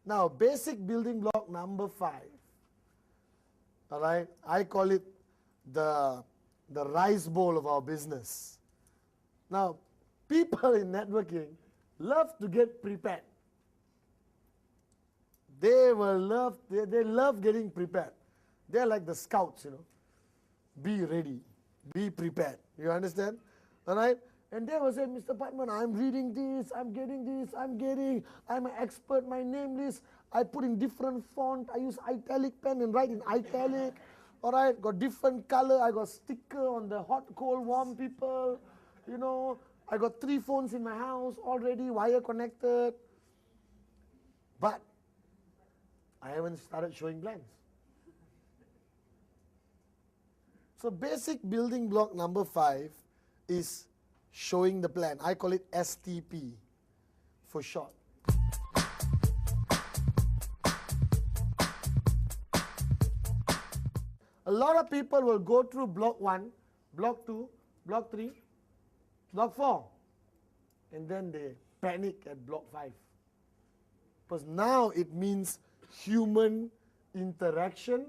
Now, basic building block number 5. All right, I call it the rice bowl of our business. Now, people in networking love to get prepared. They love getting prepared. They're like the scouts, Be ready, be prepared. You understand? All right? And they will say, Mr. Patman, I'm reading this, I'm an expert, my name list, I put in different font, I use italic pen and write in italic. All right, got different color, I got sticker on the hot, cold, warm people. I got 3 phones in my house already, wire connected. But I haven't started showing plans. So basic building block number 5 is showing the plan. I call it STP for short. A lot of people will go through block 1, block 2, block 3, block 4, and then they panic at block 5. Because now it means human interaction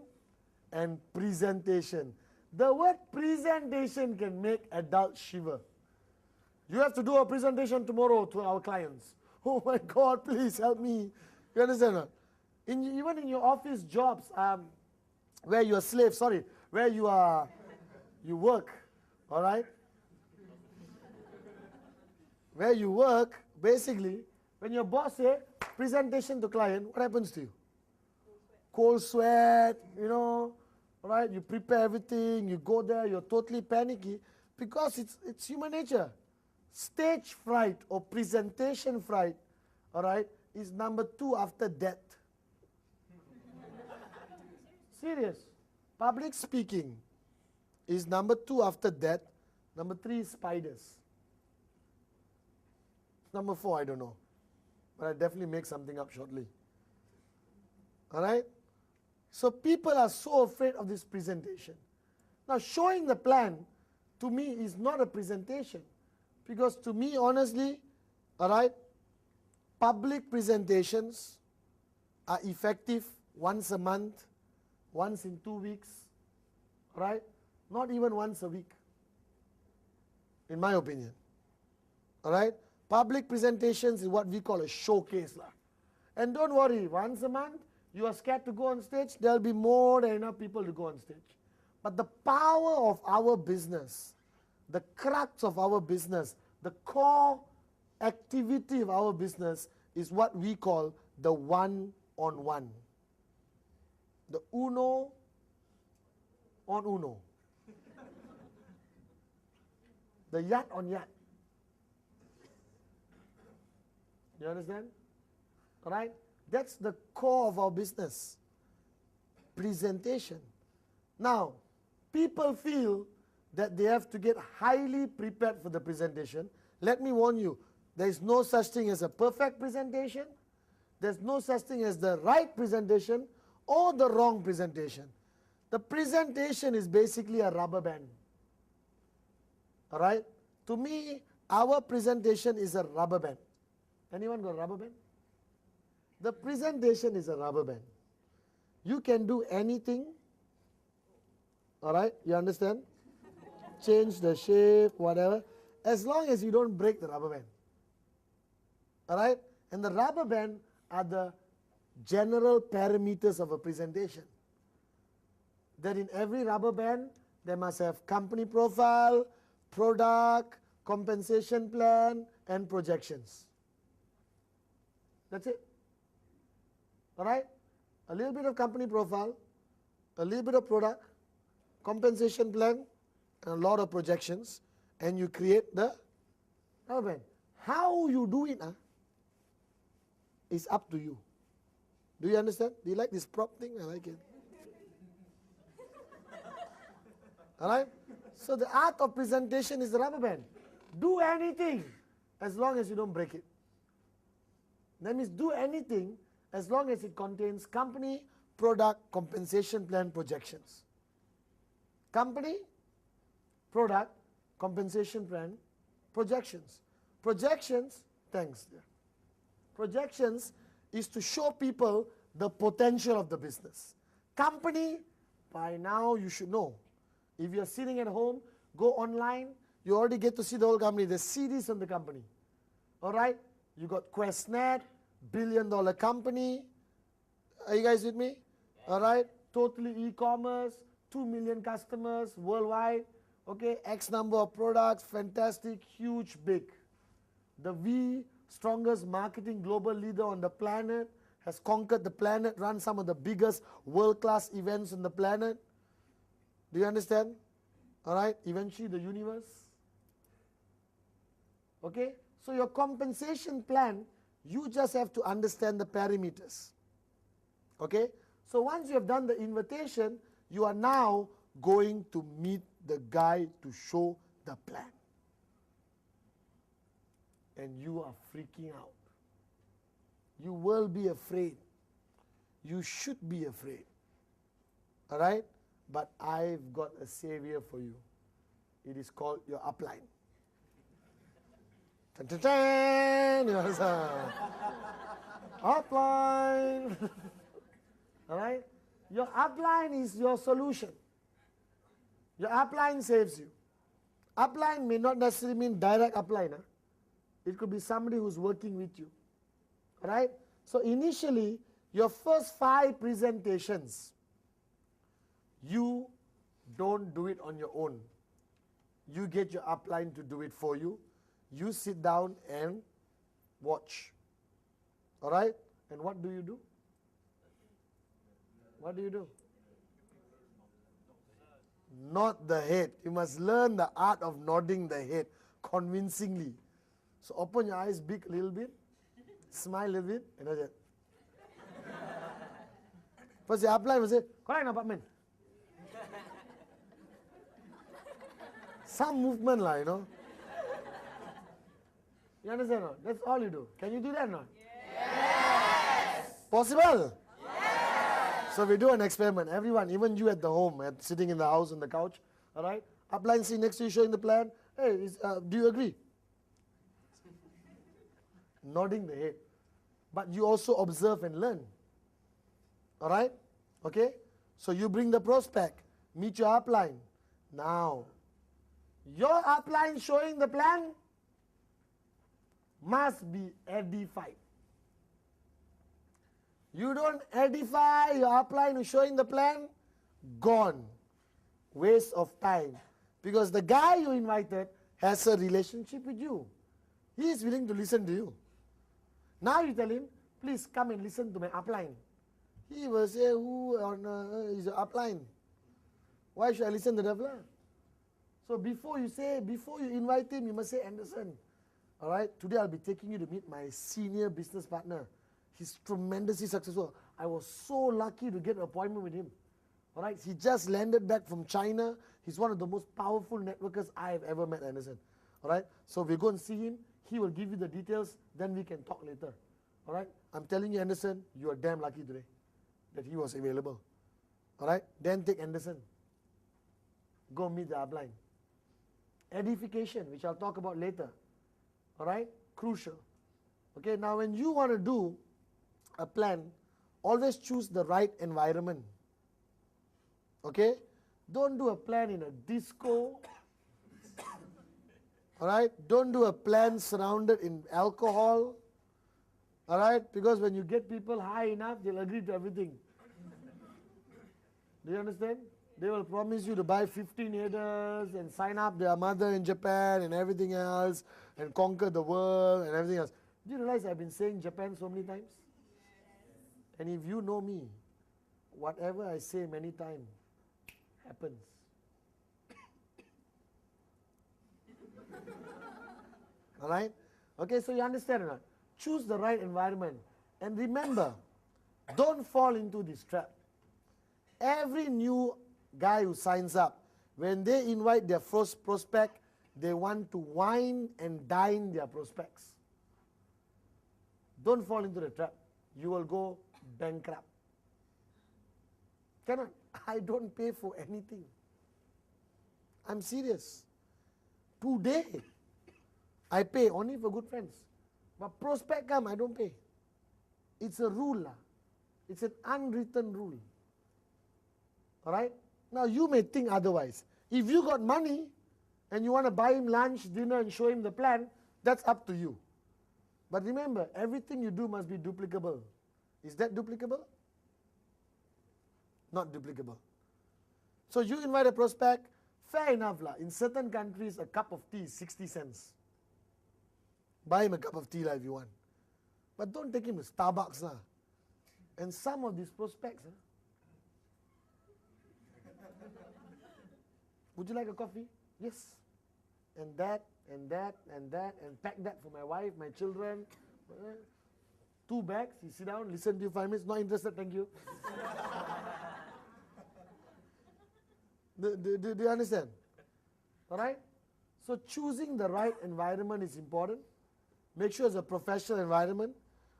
and presentation. The word presentation can make adults shiver. You have to do a presentation tomorrow to our clients. Oh my God, please help me. You understand? Even in your office jobs, where you are slave, where you work, all right? Where you work, basically, when your boss says, presentation to client, what happens to you? Cold sweat, all right? You prepare everything, you go there, you're totally panicky, because it's human nature. Stage fright or presentation fright, all right, is number 2 after death. Serious. Public speaking is number 2 after death. Number 3 is spiders. Number 4, I don't know. But I'll definitely make something up shortly. All right? So people are so afraid of this presentation. Now, showing the plan, to me, is not a presentation. Because to me, honestly, all right, public presentations are effective once a month, once in 2 weeks, all right? Not even once a week, in my opinion. All right? Public presentations is what we call a showcase. And don't worry, once a month, you are scared to go on stage, there will be more than enough people to go on stage. But the power of our business, the crux of our business, the core activity of our business is what we call the one-on-one. The uno on uno. The yat on yat. You understand? All right? That's the core of our business. Presentation. Now, people feel that they have to get highly prepared for the presentation. Let me warn you, there is no such thing as a perfect presentation. There's no such thing as the right presentation or the wrong presentation. The presentation is basically a rubber band. All right? To me, our presentation is a rubber band. Anyone got a rubber band? The presentation is a rubber band. You can do anything. All right? You understand? Change the shape, whatever, as long as you don't break the rubber band. All right? And the rubber band are the general parameters of a presentation. That in every rubber band, they must have company profile, product, compensation plan, and projections. That's it. All right? A little bit of company profile, a little bit of product, compensation plan, and a lot of projections, and you create the rubber band. How you do it is up to you. Do you understand? Do you like this prop thing? I like it. All right? So the art of presentation is the rubber band. Do anything as long as you don't break it. That means do anything as long as it contains company, product, compensation plan, projections. Company, product, compensation plan, projections. Projections, thanks. Projections is to show people the potential of the business. Company, by now you should know. If you're sitting at home, go online, you already get to see the whole company. There's CDs on the company. All right? You got QuestNet, billion-dollar company. Are you guys with me? All right? Totally e-commerce, 2 million customers worldwide. Okay, X number of products, fantastic, huge, big. The V, strongest marketing global leader on the planet, has conquered the planet, run some of the biggest world-class events on the planet. Do you understand? All right, eventually the universe. Okay, so your compensation plan, you just have to understand the parameters. Okay, so once you have done the invitation, you are now going to meet the guy to show the plan. And you are freaking out. You will be afraid. You should be afraid. All right? But I've got a savior for you. It is called your upline. Dun, dun, dun. Yes, upline. All right? Your upline is your solution. Your upline saves you. Upline may not necessarily mean direct upline. Huh? It could be somebody who's working with you. All right? So initially, your first 5 presentations, you don't do it on your own. You get your upline to do it for you. You sit down and watch. All right? And what do you do? What do you do? Nod the head. You must learn the art of nodding the head convincingly. So open your eyes big a little bit, smile a little bit, and that's it. First the upline will say, correct nampak men? Some movement lah, you know. You understand or not? That's all you do. Can you do that or not? Yes! Possible? Yes! So we do an experiment. Everyone, even you at the home, sitting in the house on the couch, all right? Upline sitting next to you showing the plan. Hey, do you agree? Nodding the head. But you also observe and learn. All right? Okay? So you bring the prospect. Meet your upline. Now, your upline showing the plan must be edified. You don't edify your upline who's showing the plan, gone. Waste of time. Because the guy you invited has a relationship with you. He is willing to listen to you. Now you tell him, please come and listen to my upline. He will say, who is your upline? Why should I listen to the upline? So before you invite him, you must say, Anderson, all right, today I'll be taking you to meet my senior business partner. He's tremendously successful. I was so lucky to get an appointment with him. All right, he just landed back from China. He's one of the most powerful networkers I have ever met, Anderson. All right, so we'll go and see him. He will give you the details, then we can talk later. All right, I'm telling you, Anderson, you are damn lucky today that he was available. All right, then take Anderson. Go meet the upline. Edification, which I'll talk about later. All right, crucial. Okay, now when you want to do a plan, always choose the right environment. Okay, don't do a plan in a disco. All right, don't do a plan surrounded in alcohol. All right, because when you get people high enough, they'll agree to everything. Do you understand? They will promise you to buy 15 headers and sign up their mother in Japan and everything else and conquer the world and everything else. Do you realize I've been saying Japan so many times? Yes. And if you know me, whatever I say many times happens. All right? Okay, so you understand or not? Choose the right environment. And remember, don't fall into this trap. Every new guy who signs up, when they invite their first prospect, they want to wine and dine their prospects. Don't fall into the trap. You will go bankrupt. Cannot. I don't pay for anything. I'm serious. Today, I pay only for good friends. But prospect come, I don't pay. It's a rule. It's an unwritten rule. All right? Now you may think otherwise. If you got money and you want to buy him lunch, dinner and show him the plan, that's up to you. But remember, everything you do must be duplicable. Is that duplicable? Not duplicable. So you invite a prospect, fair enough lah. In certain countries, a cup of tea is 60 cents. Buy him a cup of tea lah if you want. But don't take him to Starbucks lah. And some of these prospects, would you like a coffee? Yes. And that, and that, and that, and pack that for my wife, my children. 2 bags, you sit down, listen to you 5 minutes, not interested, thank you. Do you understand? All right? So choosing the right environment is important. Make sure it's a professional environment.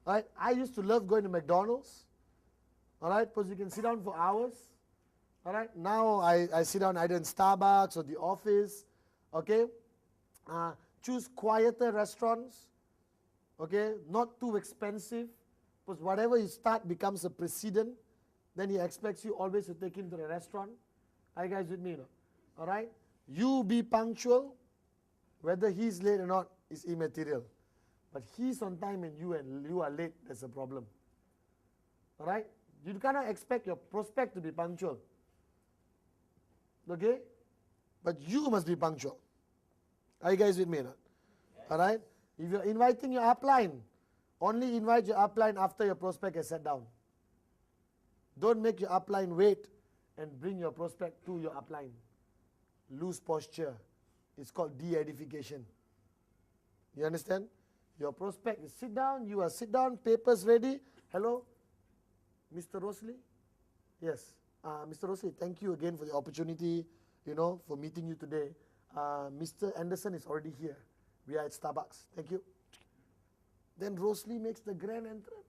All right? I used to love going to McDonald's. All right? Because you can sit down for hours. All right? Now I sit down either in Starbucks or the office. Okay? Choose quieter restaurants. Okay? Not too expensive. Because whatever you start becomes a precedent. Then he expects you always to take him to the restaurant. Are you guys with me? No? All right? You be punctual. Whether he's late or not is immaterial. But he's on time and you are late, that's a problem. All right? You cannot expect your prospect to be punctual. Okay? But you must be punctual. Are you guys with me? No? All right? If you're inviting your upline, only invite your upline after your prospect has sat down. Don't make your upline wait and bring your prospect to your upline. Loose posture. It's called de-edification. You understand? Your prospect is sit down, you are sit down, papers ready. Hello, Mr. Rosley? Yes. Mr. Rosley, thank you again for the opportunity, for meeting you today. Mr. Anderson is already here. We are at Starbucks. Thank you. Then Rosley makes the grand entrance.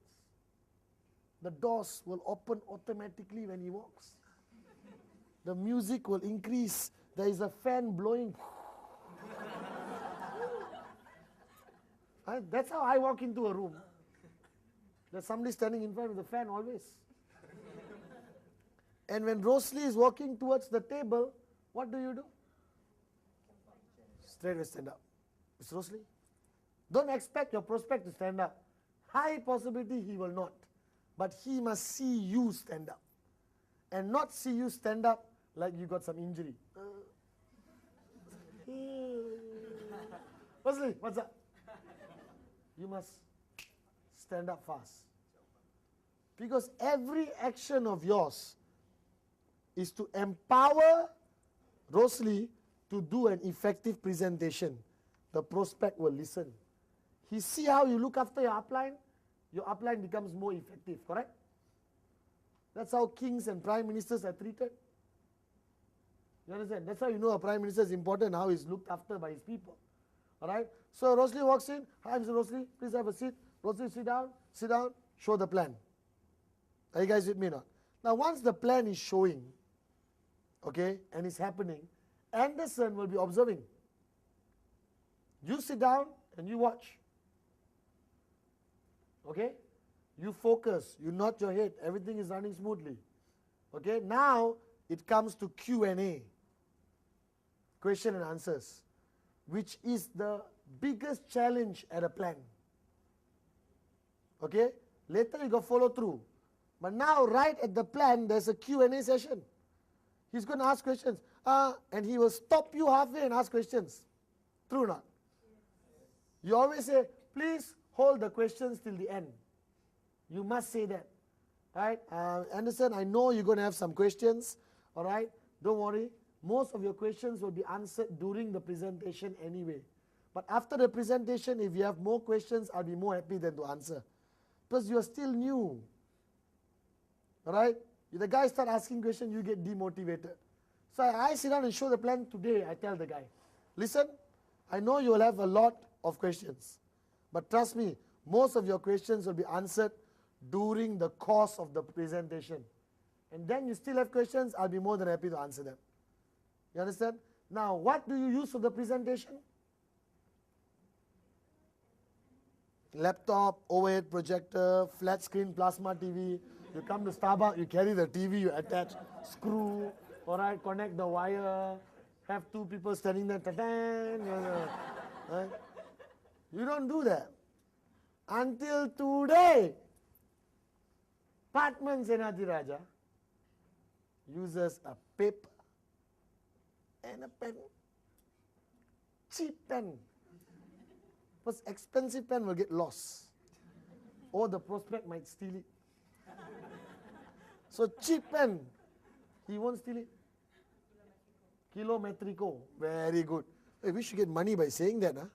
The doors will open automatically when he walks. The music will increase. There is a fan blowing. That's how I walk into a room. There's somebody standing in front of the fan always. And when Rosalie is walking towards the table, what do? Straight away stand up. Miss Rosalie, don't expect your prospect to stand up. High possibility he will not. But he must see you stand up. And not see you stand up like you got some injury. Rosalie, what's up? You must stand up fast. Because every action of yours is to empower Rosalie to do an effective presentation. The prospect will listen. He see how you look after your upline becomes more effective, correct? That's how kings and prime ministers are treated. You understand? That's how you know a prime minister is important, how he's looked after by his people. All right? So Rosalie walks in. Hi, Mr. Rosalie, please have a seat. Rosalie, sit down, show the plan. Are you guys with me now? Now, once the plan is showing, okay, and it's happening, Anderson will be observing. You sit down and you watch. Okay? You focus, you nod your head, everything is running smoothly. Okay? Now, it comes to Q&A, question and answers, which is the biggest challenge at a plan. Okay? Later you got follow through. But now, right at the plan, there's a Q&A session. He's going to ask questions. And he will stop you halfway and ask questions. True or not? You always say, please hold the questions till the end. You must say that. Right? Anderson, I know you're going to have some questions. All right? Don't worry. Most of your questions will be answered during the presentation anyway. But after the presentation, if you have more questions, I'll be more happy than to answer. Because you are still new. All right? If the guy start asking questions, you get demotivated. So I sit down and show the plan today. I tell the guy, listen, I know you will have a lot of questions. But trust me, most of your questions will be answered during the course of the presentation. And then you still have questions, I'll be more than happy to answer them. You understand? Now, what do you use for the presentation? laptop, overhead projector, flat screen plasma TV. You come to Starbucks, you carry the TV, you attach, screw, all right, connect the wire, have two people standing there, right? You don't do that. Until today, Patman Senadiraja uses a paper and a pen. Cheap pen. Because expensive pen will get lost. Or the prospect might steal it. So cheap pen, he won't steal it. Kilometrico, very good. Hey, we should get money by saying that, huh?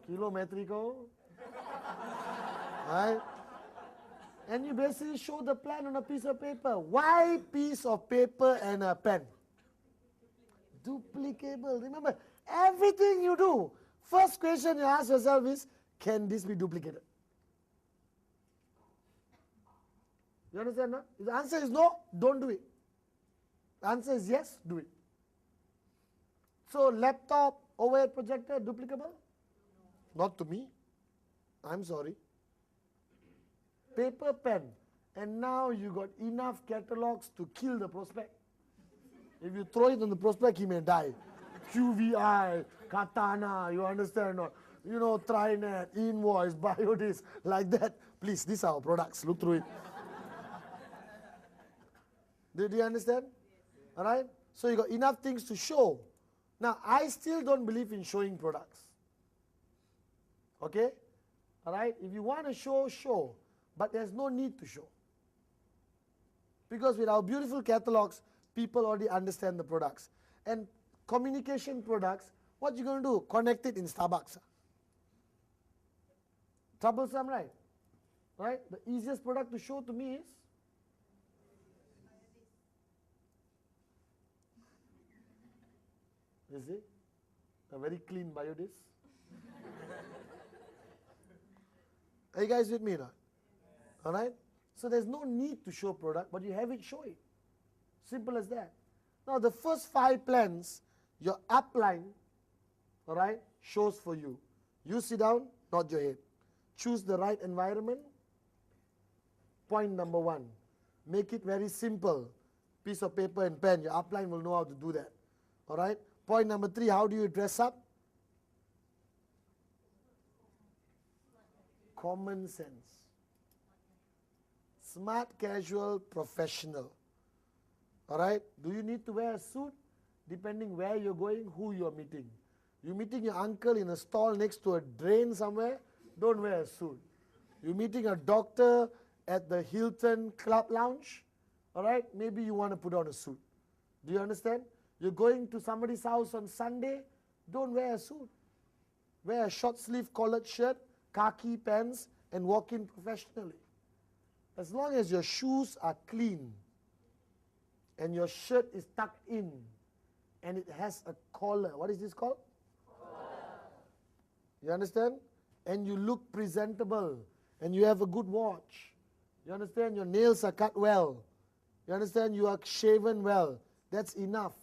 Kilometrico. Right? And you basically show the plan on a piece of paper. Why piece of paper and a pen? Duplicable. Remember, everything you do, first question you ask yourself is, can this be duplicated? You understand, no? If the answer is no, don't do it. The answer is yes, do it. So, laptop, overhead projector, duplicable? Not to me. I'm sorry. Paper, pen. And now you got enough catalogs to kill the prospect. If you throw it on the prospect, he may die. QVI, Katana, you understand or not? You know, Trinet, Invoice, Biodis, like that. Please, these are our products. Look through it. Did you understand? All right? So you got enough things to show. Now, I still don't believe in showing products. Okay? All right? If you want to show, show. But there's no need to show. Because with our beautiful catalogs, people already understand the products. And communication products, what you going to do? Connect it in Starbucks. Troublesome, right? Right? The easiest product to show to me is it? A very clean Biodis. Are you guys with me now? All right? So there's no need to show product, but you have it, show it. Simple as that. Now the first 5 plans, your upline, all right, shows for you. You sit down, nod your head. Choose the right environment. Point number 1. Make it very simple. Piece of paper and pen. Your upline will know how to do that. All right? Point number 3, how do you dress up? Common sense. Smart, casual, professional. All right? Do you need to wear a suit? Depending where you're going, who you're meeting. You're meeting your uncle in a stall next to a drain somewhere, don't wear a suit. You're meeting a doctor at the Hilton Club Lounge, all right? Maybe you want to put on a suit. Do you understand? You're going to somebody's house on Sunday, don't wear a suit. Wear a short sleeve collared shirt, khaki pants, and walk in professionally. As long as your shoes are clean and your shirt is tucked in and it has a collar. What is this called? Collar. You understand? And you look presentable and you have a good watch. You understand? Your nails are cut well. You understand? You are shaven well. That's enough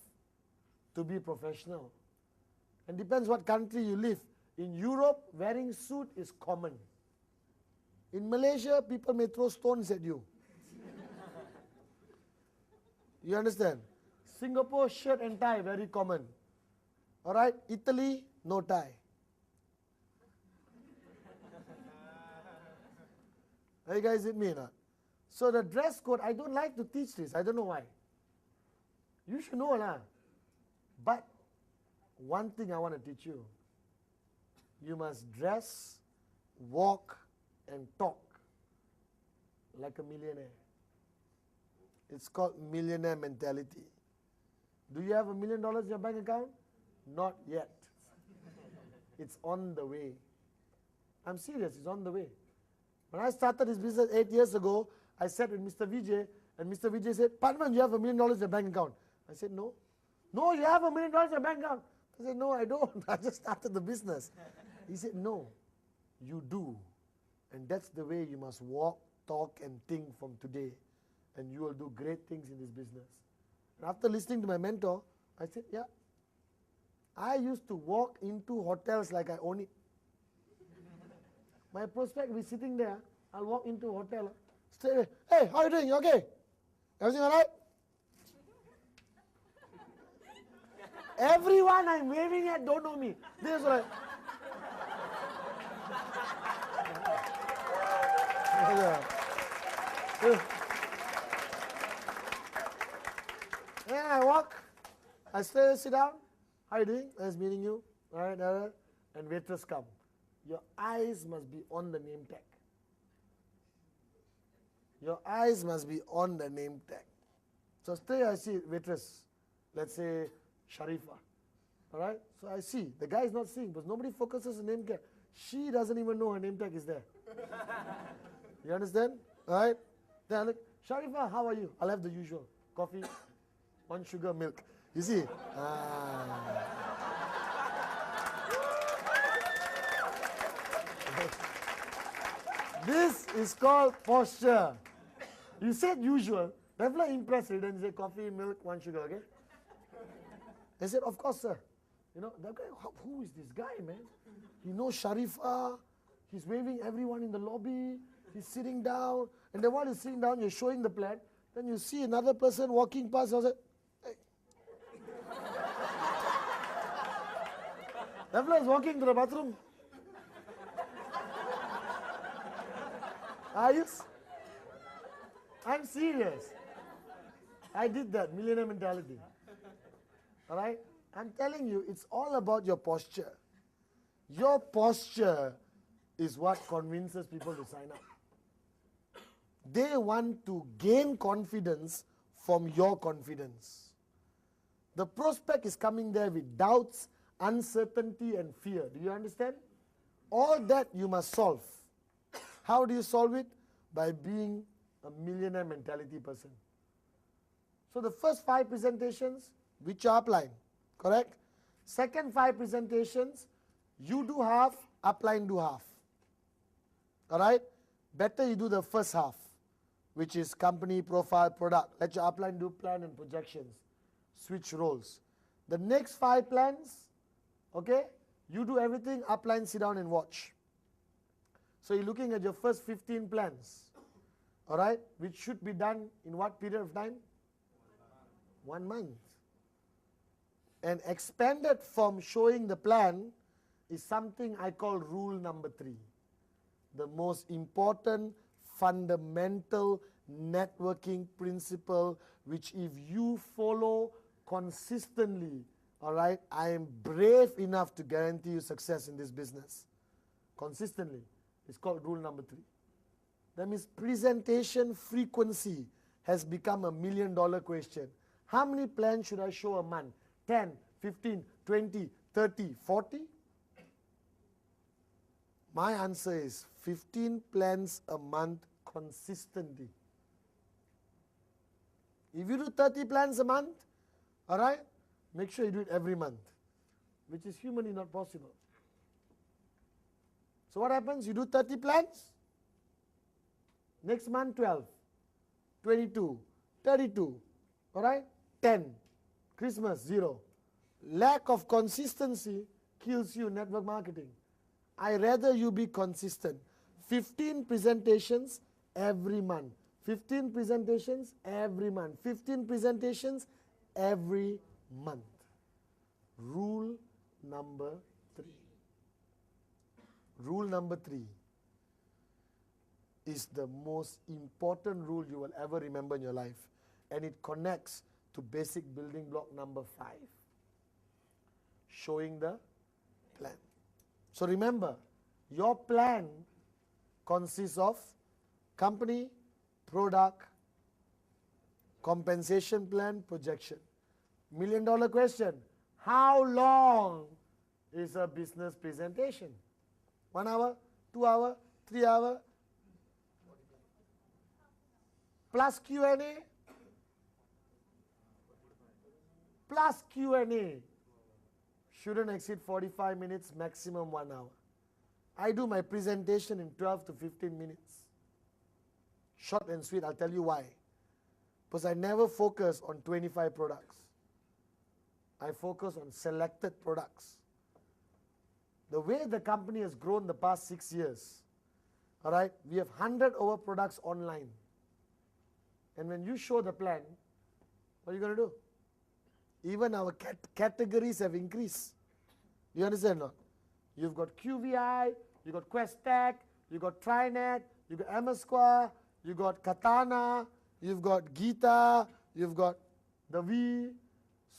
to be professional. And depends what country you live. In Europe, wearing suit is common. In Malaysia, people may throw stones at you. You understand? Singapore, shirt and tie, very common. All right? Italy, no tie. Are you guys with me now? So the dress code, I don't like to teach this. I don't know why. You should know lah. But one thing I want to teach you. You must dress, walk, and talk like a millionaire. It's called millionaire mentality. Do you have $1 million in your bank account? Not yet. It's on the way. I'm serious, it's on the way. When I started this business 8 years ago, I sat with Mr. Vijay, and Mr. Vijay said, Padman, you have $1 million in your bank account. I said, no. No, you have $1 million in your bank account. I said, no, I don't. I just started the business. He said, no, you do. And that's the way you must walk, talk, and think from today. And you will do great things in this business. And after listening to my mentor, I said, yeah. I used to walk into hotels like I own it. My prospect will be sitting there. I'll walk into a hotel. Straight away, hey, how are you doing? You okay? Everything all right? Everyone I'm waving at don't know me. This is what Then I walk, I stay, sit down. How are you doing? Nice meeting you. All right, and waitress come. Your eyes must be on the name tag. Your eyes must be on the name tag. So stay, I see waitress, let's say Sharifa. All right? So I see. The guy is not seeing because nobody focuses on name tag. She doesn't even know her name tag is there. You understand? All right? Then I look, Sharifa, how are you? I'll have the usual. Coffee, 1 sugar, milk. You see? This is called posture. You said usual. Definitely impressed. Then you say coffee, milk, 1 sugar, okay? They said, of course, sir. You know, that guy, who is this guy, man? He knows Sharifa. He's waving everyone in the lobby. He's sitting down. And then while he's sitting down, you're showing the plan. Then you see another person walking past. I was like, hey. That fella is walking to the bathroom. I'm serious. I did that, millionaire mentality. All right? I'm telling you, it's all about your posture. Your posture is what convinces people to sign up. They want to gain confidence from your confidence. The prospect is coming there with doubts, uncertainty, and fear. Do you understand? All that you must solve. How do you solve it? By being a millionaire mentality person. So the first 5 presentations, which are upline, correct? Second 5 presentations, you do half, upline do half. All right? Better you do the first half, which is company, profile, product. Let your upline do plan and projections. Switch roles. The next 5 plans, okay, you do everything, upline sit down and watch. So you're looking at your first 15 plans, all right, which should be done in what period of time? 1 month. And expanded from showing the plan is something I call rule number 3. The most important fundamental networking principle, which if you follow consistently, all right, I am brave enough to guarantee you success in this business. Consistently. It's called rule number 3. That means presentation frequency has become $1 million question. How many plans should I show a month? 10, 15, 20, 30, 40? My answer is 15 plans a month consistently. If you do 30 plans a month, all right, make sure you do it every month, which is humanly not possible. So what happens? You do 30 plans, next month 12, 22, 32, all right, 10, Christmas 0. Lack of consistency kills you in network marketing. I rather you be consistent. 15 presentations every month. 15 presentations every month. 15 presentations every month. Rule number 3. Rule number 3 is the most important rule you will ever remember in your life. And it connects to basic building block number 5. Showing the plan. So remember, your plan consists of company, product, compensation plan, projection. $1 million question. How long is a business presentation? 1 hour, 2 hour, 3 hour, plus Q&A, plus Q&A. Shouldn't exceed 45 minutes, maximum 1 hour. I do my presentation in 12 to 15 minutes. Short and sweet, I'll tell you why. Because I never focus on 25 products. I focus on selected products. The way the company has grown the past 6 years, All right, we have 100 over products online. And when you show the plan, what are you going to do? Even our categories have increased. Do you understand or not? You've got QVI, you've got Questec, you've got Trinet, you've got Amasqua, you've got Katana, you've got Gita, you've got the V.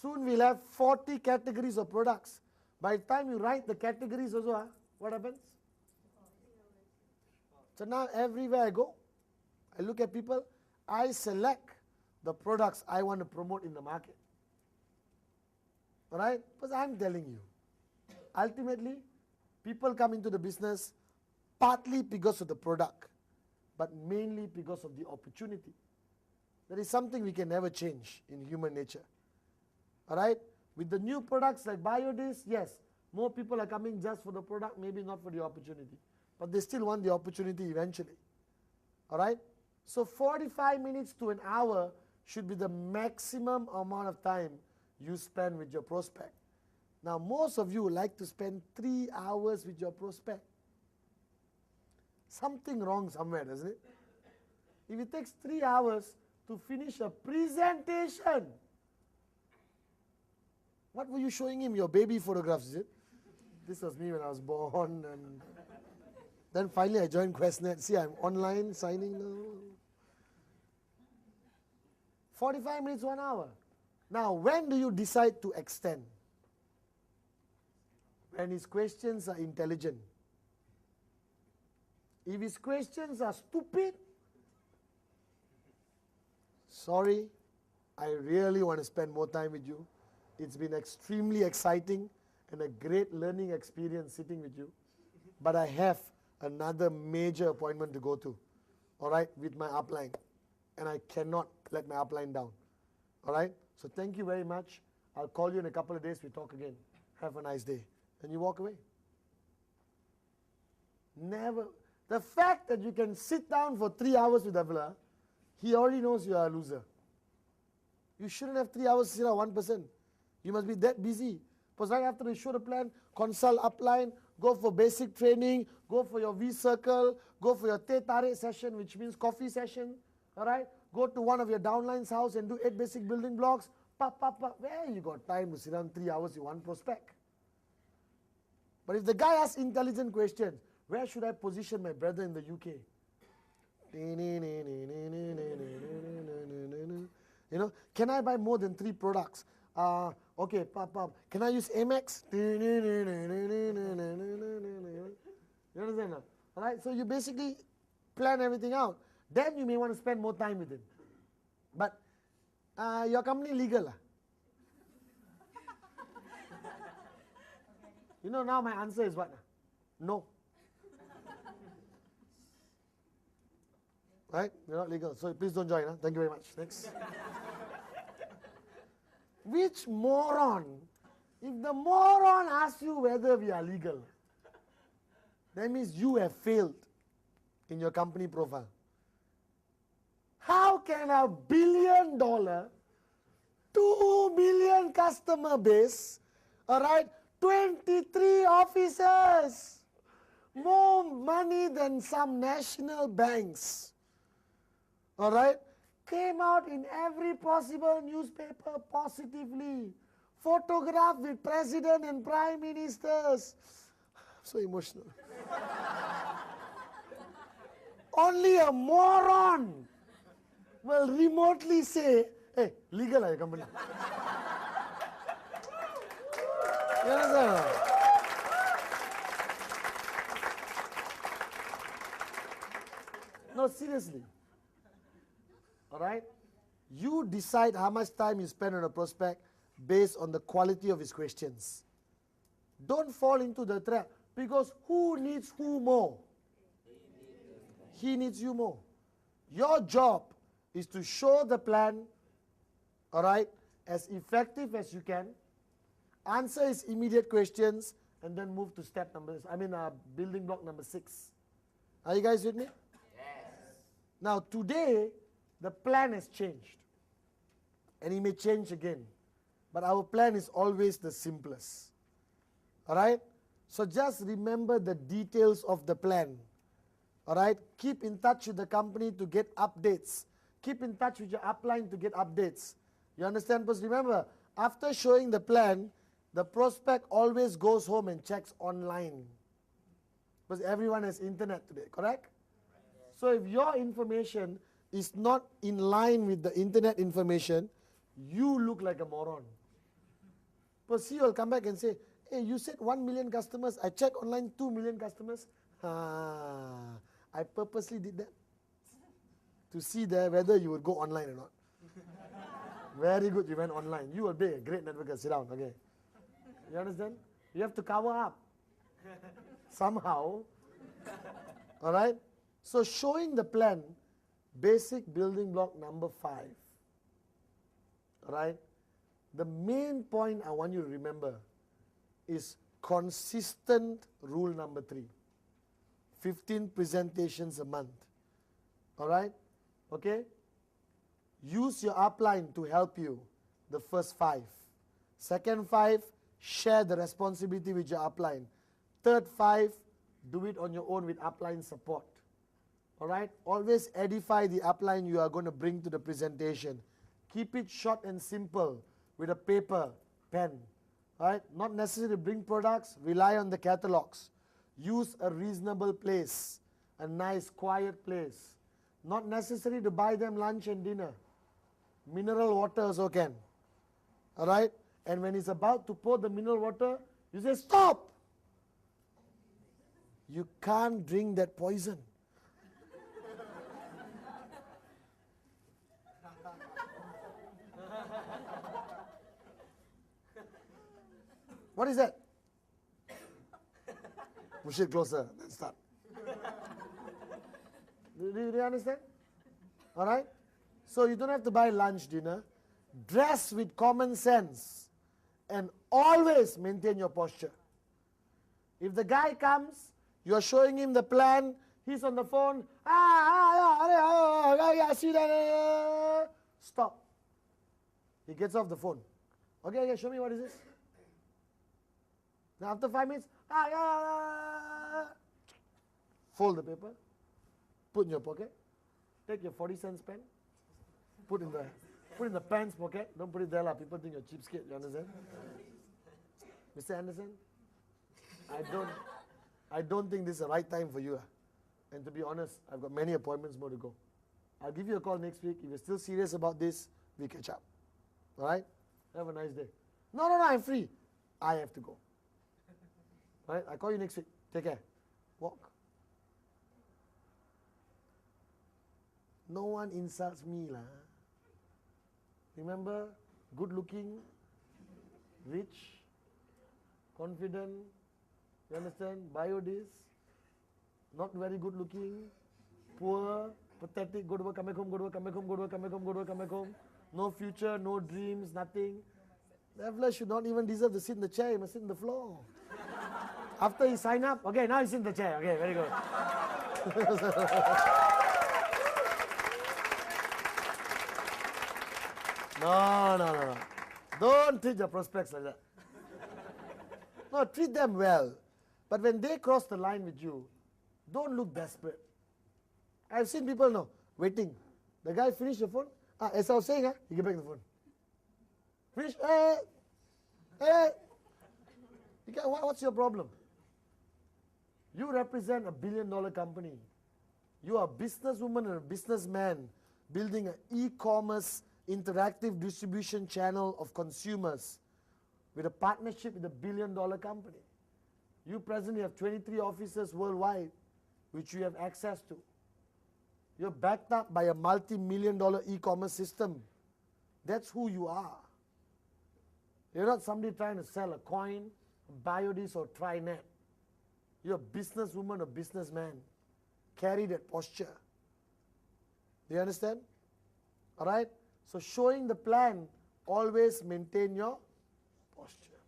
Soon we'll have 40 categories of products. By the time you write the categories also, what happens? So now everywhere I go, I look at people, I select the products I want to promote in the market. Alright? Because I'm telling you, ultimately, people come into the business partly because of the product, but mainly because of the opportunity. That is something we can never change in human nature. Alright? With the new products like Biodis, yes, more people are coming just for the product, maybe not for the opportunity. But they still want the opportunity eventually. Alright? So 45 minutes to an hour should be the maximum amount of time you spend with your prospect. Now, most of you like to spend 3 hours with your prospect. Something wrong somewhere, doesn't it? If it takes 3 hours to finish a presentation, what were you showing him? Your baby photographs, is it? This was me when I was born. And then finally I joined Questnet. See, I'm online signing now. 45 minutes, 1 hour. Now, when do you decide to extend? When his questions are intelligent. If his questions are stupid, sorry, I really want to spend more time with you. It's been extremely exciting and a great learning experience sitting with you. But I have another major appointment to go to, all right, with my upline. And I cannot let my upline down, all right? So thank you very much. I'll call you in a couple of days. We talk again. Have a nice day. And you walk away. Never. The fact that you can sit down for 3 hours with Avila, he already knows you are a loser. You shouldn't have 3 hours to sit down one person. You must be that busy. Because right after you show the plan, consult upline, go for basic training, go for your V-circle, go for your teh tarik session, which means coffee session, all right? Go to one of your downline's house and do 8 basic building blocks. Where you got time to sit down 3 hours with one prospect? But if the guy asks intelligent questions, where should I position my brother in the UK? You know, can I buy more than 3 products? Okay, can I use Amex? You understand? All right, so you basically plan everything out. Then you may want to spend more time with him. But your company legal? You know, now my answer is what? No. Right? You're not legal. So please don't join. Huh? Thank you very much. Next. Which moron? If the moron asks you whether we are legal, that means you have failed in your company profile. How can a $1 billion, 2 million customer base, all right, 23 officers, more money than some national banks, all right, came out in every possible newspaper positively, photographed with president and prime ministers. So emotional. Only a moron will remotely say, hey, legal are company. You understand? No, seriously. All right? You decide how much time you spend on a prospect based on the quality of his questions. Don't fall into the trap, because who needs who more? He needs you more. Your job is to show the plan, all right, as effective as you can, answer his immediate questions, and then move to step building block number 6. Are you guys with me? Yes. Now today, the plan has changed. And it may change again. But our plan is always the simplest. All right? So just remember the details of the plan. All right? Keep in touch with the company to get updates. Keep in touch with your upline to get updates. You understand? Because remember, after showing the plan, the prospect always goes home and checks online. Because everyone has internet today, correct? So if your information is not in line with the internet information, you look like a moron. Because he will come back and say, hey, you said 1 million customers, I checked online 2 million customers. I purposely did that to see there whether you would go online or not. Very good, you went online. You will be a great networker. Sit down, okay. You understand? You have to cover up somehow. All right? So showing the plan, basic building block number 5. All right? The main point I want you to remember is consistent rule number 3. 15 presentations a month. All right? Okay? Use your upline to help you, the first 5. Second 5, share the responsibility with your upline. Third 5, do it on your own with upline support. All right? Always edify the upline you are going to bring to the presentation. Keep it short and simple with a paper, pen. All right? Not necessary to bring products, rely on the catalogs. Use a reasonable place, a nice quiet place. Not necessary to buy them lunch and dinner. Mineral water also can. All right? And when he's about to pour the mineral water, you say, stop! You can't drink that poison. What is that? Push it closer, then start. Do you understand? All right? So you don't have to buy lunch, dinner. Dress with common sense and always maintain your posture. If the guy comes, you are showing him the plan, he's on the phone, see that, stop. He gets off the phone. Okay, show me what is this. Now after 5 minutes, fold the paper, put in your pocket, take your 40 cents pen, put in the pants pocket. Don't put it there, people think you're cheapskate, you understand? Mr. Anderson, I don't think this is the right time for you. And to be honest, I've got many appointments more to go. I'll give you a call next week. If you're still serious about this, we catch up. All right? Have a nice day. No, I'm free. I have to go. All right? I'll call you next week. Take care. Walk. No one insults me, lah. Remember, good looking, rich, confident, you understand? Biodis, not very good looking, poor, pathetic, go to work, come back home, go to work, come back home, go to work, come back home, go to work, come back home. No future, no dreams, nothing. The fella should not even deserve to sit in the chair, he must sit on the floor. After he sign up, okay, now he's in the chair. Okay, very good. No. Don't treat your prospects like that. No, treat them well. But when they cross the line with you, don't look desperate. I've seen people now, waiting. The guy finished the phone. As I was saying, he get back the phone. Finish. Hey. What's your problem? You represent $1 billion company. You are a businesswoman and a businessman building an e-commerce interactive distribution channel of consumers with a partnership with a $1 billion company. You presently have 23 offices worldwide which you have access to. You're backed up by a multi-million-dollar e-commerce system. That's who you are. You're not somebody trying to sell a coin, a Biodis or Trinet. You're a businesswoman or businessman. Carry that posture. Do you understand? All right? So showing the plan, always maintain your posture.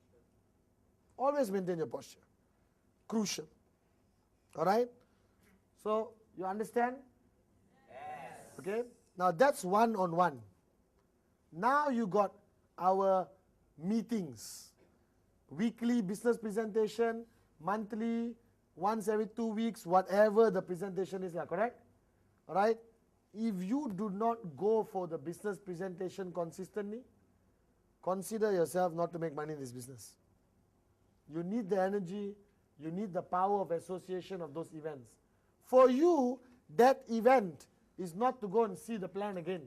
Always maintain your posture. Crucial. All right? So, you understand? Yes. Okay? Now that's one-on-one. Now you got our meetings. Weekly business presentation, monthly once every 2 weeks, whatever the presentation is, correct? All right? If you do not go for the business presentation consistently, consider yourself not to make money in this business. You need the energy, you need the power of association of those events. For you, that event is not to go and see the plan again.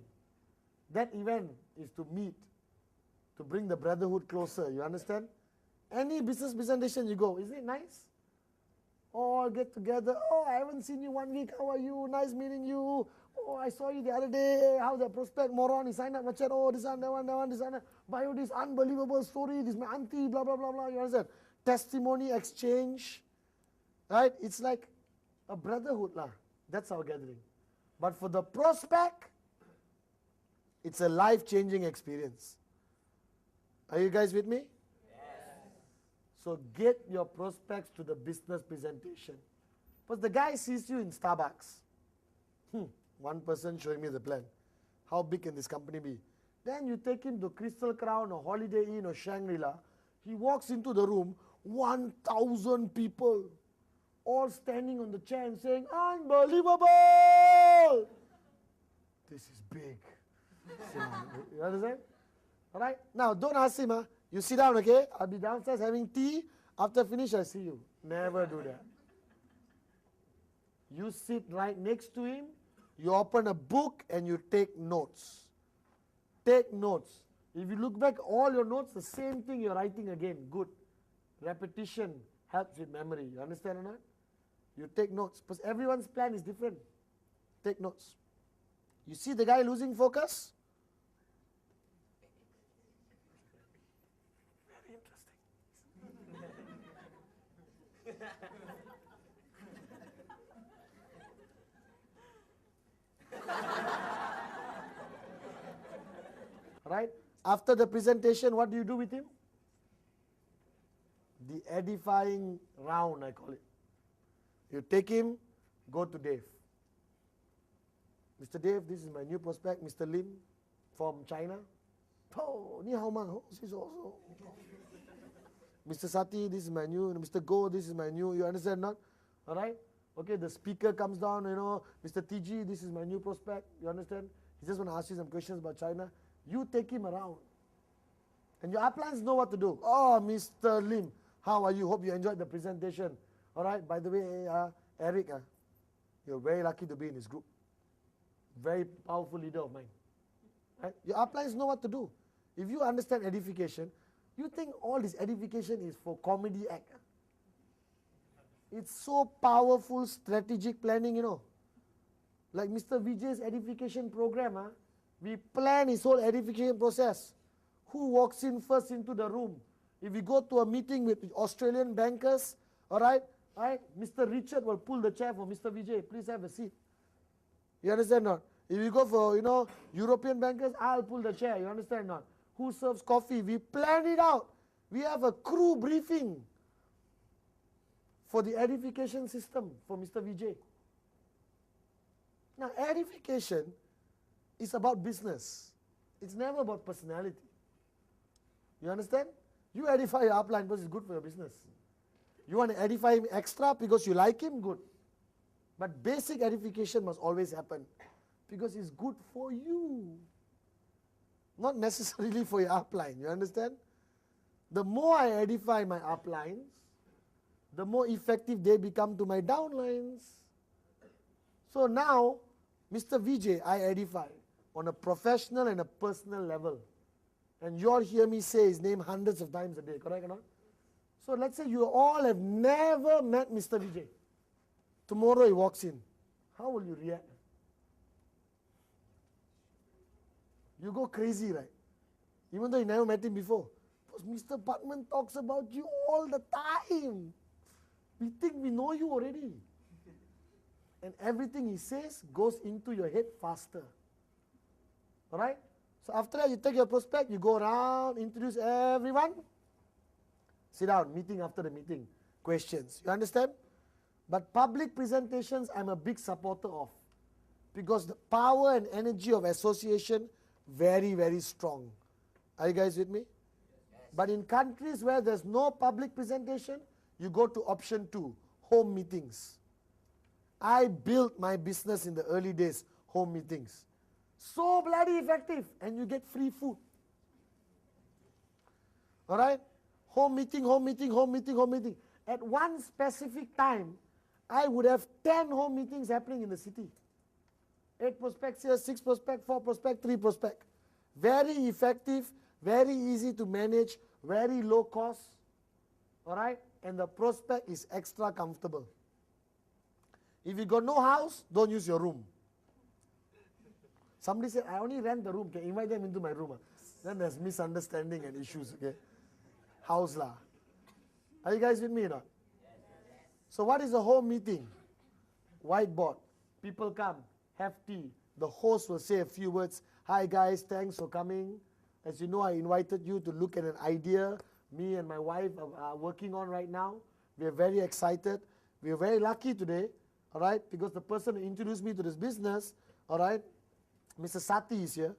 That event is to meet, to bring the brotherhood closer. You understand? Any business presentation you go, isn't it nice? All get together. Oh, I haven't seen you 1 week. How are you? Nice meeting you. Oh, I saw you the other day. How the prospect moron, he signed up my chat. Oh, this one, that one, this one. Bio, this unbelievable story. This is my auntie, blah, blah, blah, blah. You understand? Testimony exchange. Right? It's like a brotherhood lah. That's our gathering. But for the prospect, it's a life-changing experience. Are you guys with me? So get your prospects to the business presentation. But the guy sees you in Starbucks. One person showing me the plan. How big can this company be? Then you take him to Crystal Crown or Holiday Inn or Shangri-La. He walks into the room, 1,000 people, all standing on the chair and saying, unbelievable! This is big. You understand? All right? Now, don't ask him, you sit down, okay? I'll be downstairs having tea. After finish, I see you. Never do that. You sit right next to him. You open a book and you take notes. Take notes. If you look back, all your notes, the same thing you're writing again. Good. Repetition helps with memory. You understand or not? You take notes. Because everyone's plan is different. Take notes. You see the guy losing focus? Very interesting. Right? After the presentation, what do you do with him? The edifying round, I call it. You take him, go to Dave. Mr. Dave, this is my new prospect, Mr. Lim from China. Oh, ni hao man, this also. Mr. Sati, this is my new, Mr. Go, this is my new, you understand not? All right? Okay, the speaker comes down, Mr. TG, this is my new prospect, you understand? He just want to ask you some questions about China. You take him around. And your uplines know what to do. Oh, Mr. Lim, how are you? Hope you enjoyed the presentation. All right, by the way, Eric, you're very lucky to be in his group. Very powerful leader of mine. Right? Your uplines know what to do. If you understand edification, you think all this edification is for comedy act. It's so powerful strategic planning, Like Mr. Vijay's edification program, we plan his whole edification process. Who walks in first into the room? If we go to a meeting with Australian bankers, all right, Mr. Richard will pull the chair for Mr. Vijay. Please have a seat. You understand not? If you go for, European bankers, I'll pull the chair. You understand not? Who serves coffee? We plan it out. We have a crew briefing for the edification system for Mr. Vijay. Now, edification is about business. It's never about personality. You understand? You edify your upline because it's good for your business. You want to edify him extra because you like him? Good. But basic edification must always happen because it's good for you. Not necessarily for your upline. You understand? The more I edify my uplines, the more effective they become to my downlines. So now, Mr. Vijay, I edify on a professional and a personal level. And you all hear me say his name hundreds of times a day, correct or not? So let's say you all have never met Mr. Vijay. Tomorrow he walks in. How will you react? You go crazy, right? Even though you never met him before. Because Mr. Patman talks about you all the time. We think we know you already. And everything he says goes into your head faster. Alright? So after that, you take your prospect, you go around, introduce everyone. Sit down, meeting after the meeting. Questions. You understand? But public presentations, I'm a big supporter of. Because the power and energy of association, very, very strong. Are you guys with me? Yes. But in countries where there's no public presentation, you go to option 2, home meetings. I built my business in the early days, home meetings. So bloody effective, and you get free food. All right? Home meeting, home meeting, home meeting, home meeting. At one specific time, I would have 10 home meetings happening in the city. 8 prospects here, 6 prospects, 4 prospects, 3 prospects. Very effective, very easy to manage, very low cost. All right? And the prospect is extra comfortable. If you got no house, don't use your room. Somebody said, I only rent the room. Can invite them into my room. Then there's misunderstanding and issues. Okay, house lah. Are you guys with me or not? So what is a home meeting? Whiteboard. People come, have tea. The host will say a few words. Hi guys, thanks for coming. As you know, I invited you to look at an idea me and my wife are working on right now. We are very excited. We are very lucky today, all right, because the person who introduced me to this business, all right, Mr. Sati is here.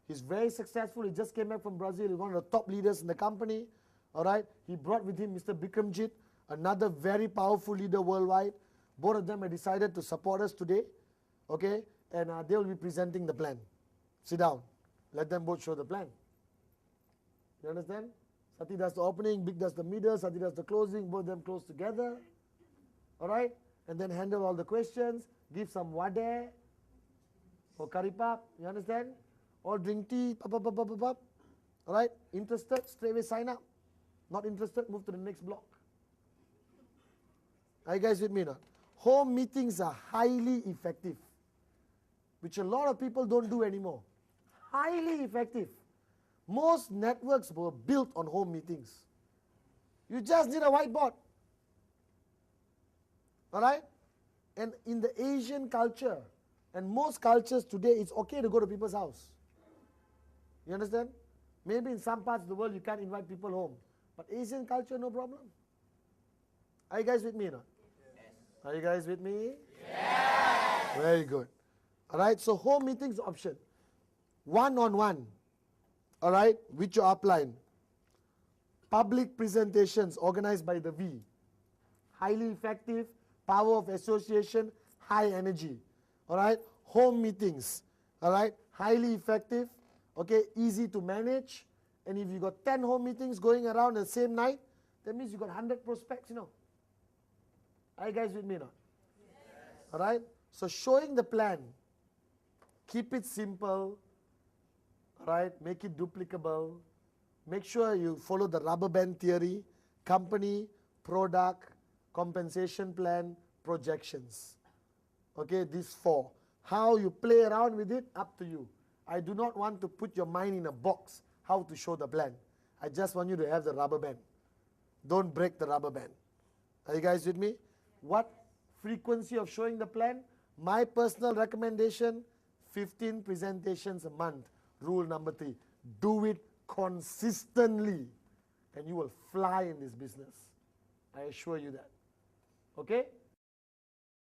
He's very successful. He just came back from Brazil. He's one of the top leaders in the company, all right. He brought with him Mr. Bikramjit, another very powerful leader worldwide. Both of them have decided to support us today, okay, and they will be presenting the plan. Sit down. Let them both show the plan. You understand? Sati does the opening, Big does the middle, Sati does the closing, both of them close together. All right? And then handle all the questions, give some wade or karipap. You understand? All drink tea, pop, pop, pop, pop, pop, pop. All right? Interested? Straight away sign up. Not interested? Move to the next block. Are you guys with me now? Home meetings are highly effective, which a lot of people don't do anymore. Highly effective. Most networks were built on home meetings. You just need a whiteboard. All right? And in the Asian culture, and most cultures today, it's okay to go to people's house. You understand? Maybe in some parts of the world, you can't invite people home. But Asian culture, no problem. Are you guys with me now? Yes. Are you guys with me? Yes. Very good. All right, so home meetings option. One-on-one. All right, with your upline. Public presentations organized by the V. Highly effective, power of association, high energy. All right, home meetings. All right, highly effective, okay, easy to manage. And if you got 10 home meetings going around the same night, that means you got 100 prospects, you know. Are you guys with me now? Yes. All right, so showing the plan. Keep it simple. Right, make it duplicable. Make sure you follow the rubber band theory, company, product, compensation plan, projections. Okay, these 4. How you play around with it, up to you. I do not want to put your mind in a box, how to show the plan. I just want you to have the rubber band. Don't break the rubber band. Are you guys with me? What frequency of showing the plan? My personal recommendation, 15 presentations a month. Rule number 3, do it consistently and you will fly in this business. I assure you that. Okay?